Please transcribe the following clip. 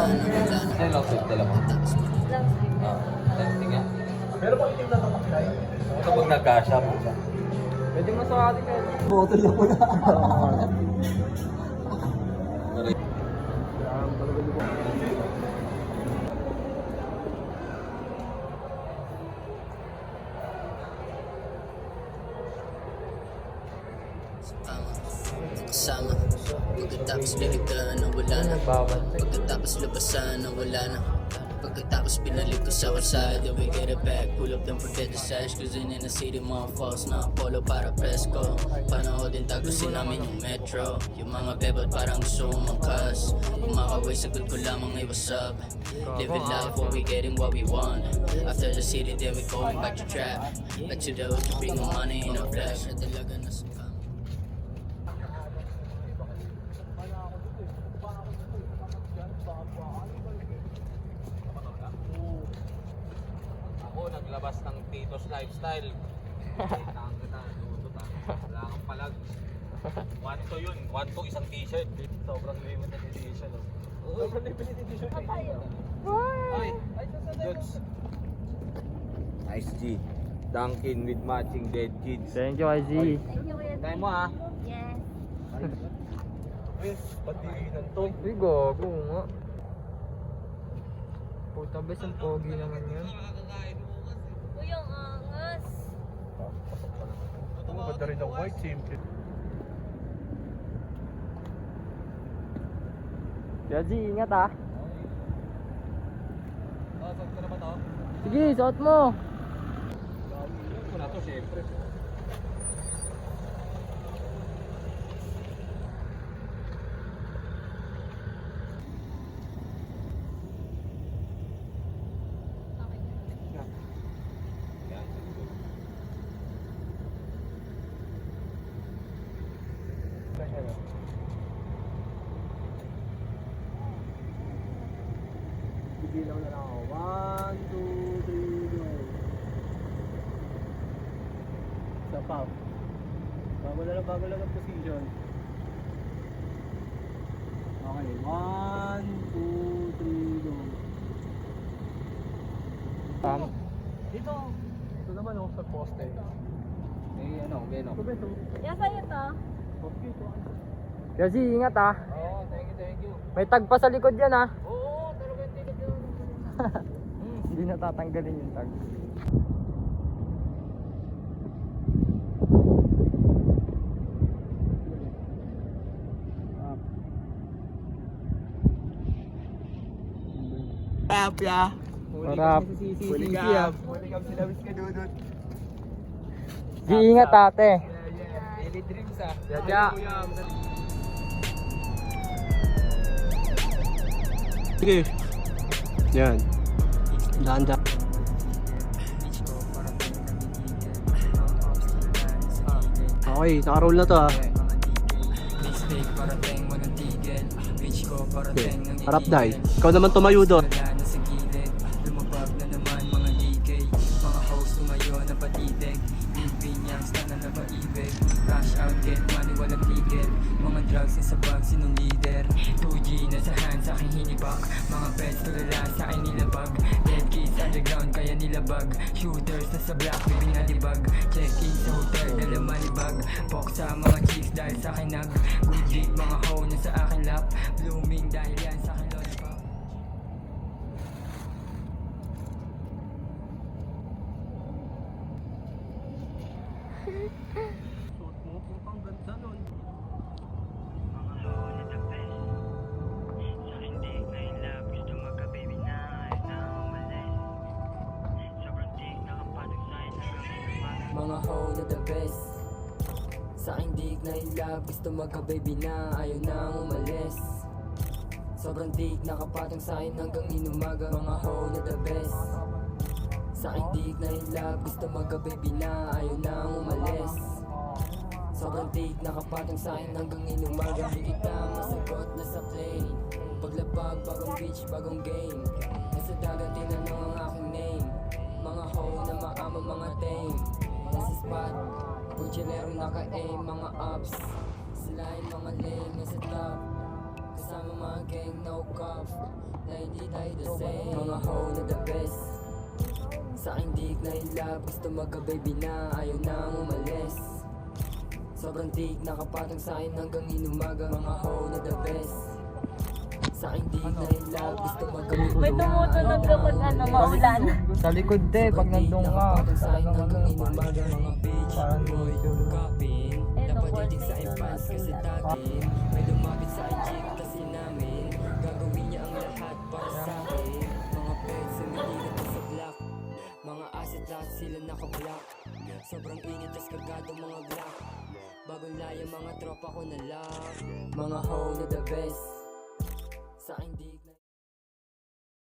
Sa'yo lang sa'yo dalawa. Testing nga. Pero pag itim na tamakay. Ito pag nagkasya mo. Pwede mo sa atin kayo. Botol na po na. Kasama pagkatapos bibigyan na wala na, pagkatapos labasan na wala na, pagkatapos binalik ko sa kalsada. We get it back, pull up then forget the sash, cruising in the city, mga falls na polo para presko. Panoodin tagusin namin yung metro, yung mga bebot parang gusto umangkas. Kumakaway sagot ko lamang ay what's up, living life what we getting what we want. After the city then we going back to trap, back to the hood to bring the money in a flash. Talaga na sa Ako naglabas ng Tito's Lifestyle. Tang kita, duto. Wala kang palag. 1 yun, 1 isang t-shirt. Sobrang limited edition. Sobrang limited edition. Ay, goods. Nice G. Dunkin with matching dead kids. Thank you, IZ. Tayo mo ha. Yes. Pati ng to. Uy, gago nga. Puta ba ang pogi naman yan? Uy, ang angas. Ang ganda rin ng white, simple. Yazi, ingat ah. Saan ka na ba to? Sige, suot mo. Yun ko na to, syempre. Bibilang na lang ako. 1, 2, 3, go. Sa pop. Bago lang ang position. Okay, 1, 2, 3, go. Tama. Ito naman ako sa poste. Beno. Ito. Yan sa'yo to. Okay, ito. Yazi, ingat ah. Oo, thank you. May tag pa sa likod yan ah. Oo, talagang ticket yun. Hindi na tatanggalin yung tag. Up ya. Harap. Huli ka sila Wiz ka dudot. Di ingat ate. Daily dreams ah. Yaya. Sige. Yan. Dahan-dahan. Okay, nakaroll na to ah. Okay. Harap dahil. Ikaw naman tumayo doon. Lumabag na naman mga ligay, mga host tumayo na patitig, Pinyang na napaibig, cash out, get money, walang tigil, mga drugs na sa bag, sinong leader, 2G na sa hands, aking hinibak, mga pets tulala sa akin nilabag, dead kids underground kaya nilabag, shooters na sa black, baby nalibag, check-in sa hotel, dala malibag, pok sa mga chicks dahil sa akin nag, good dick, mga hoe na sa akin lap, blooming dahil yan sa akin lollipop. Suot mo, pang ganda nun. Mga hoe na the best, sa aking dig na ilab, gusto magka-baby na, ayaw nang umalis. Sobrang dig, nakapatong sa'kin hanggang inumaga. Mga hoe na the best, sa aking dig na ilab, gusto magka-baby na, ayaw nang umalis. Sobrang dig, nakapatong sa'kin hanggang inumaga. Di kita masagot na sa plane, paglapag, bagong beach, bagong game. Nasa dagat, tinanong ang aking name. Mga hoe na maama, mga tame. Nasa spot, Puchinero naka-aim, mga ups. Sila ay mga lame, nasa top. Kasama mga gang, no cop, na hindi tayo the same. Mga hoe na the best, sa aking dik na ilab, gusto magka-baby na, ayaw nang umalis. Sobrang dik, nakapatong sa'kin hanggang inumaga. Mga hoe na the best, sa aking dik na ilab, gusto magka-baby May tumutunog kapag ano, maulan. Sa likod de, pag nandun ka. Sayang hanggang inumaga. Mga bitch, Parang boy, medyo- kapin. Eh, no, Napatitig sa birthday iPads na kasi natin. tagin. May lumapit sa jeep kasi namin. Gagawin niya ang lahat para sa akin. Mga pets, sumiligat na sa block. Mga asset lahat sila naka-block. Sobrang init tas kagado mga glock. Bagong laya mga tropa ko na lock. Mga hoe na the best, sa aking di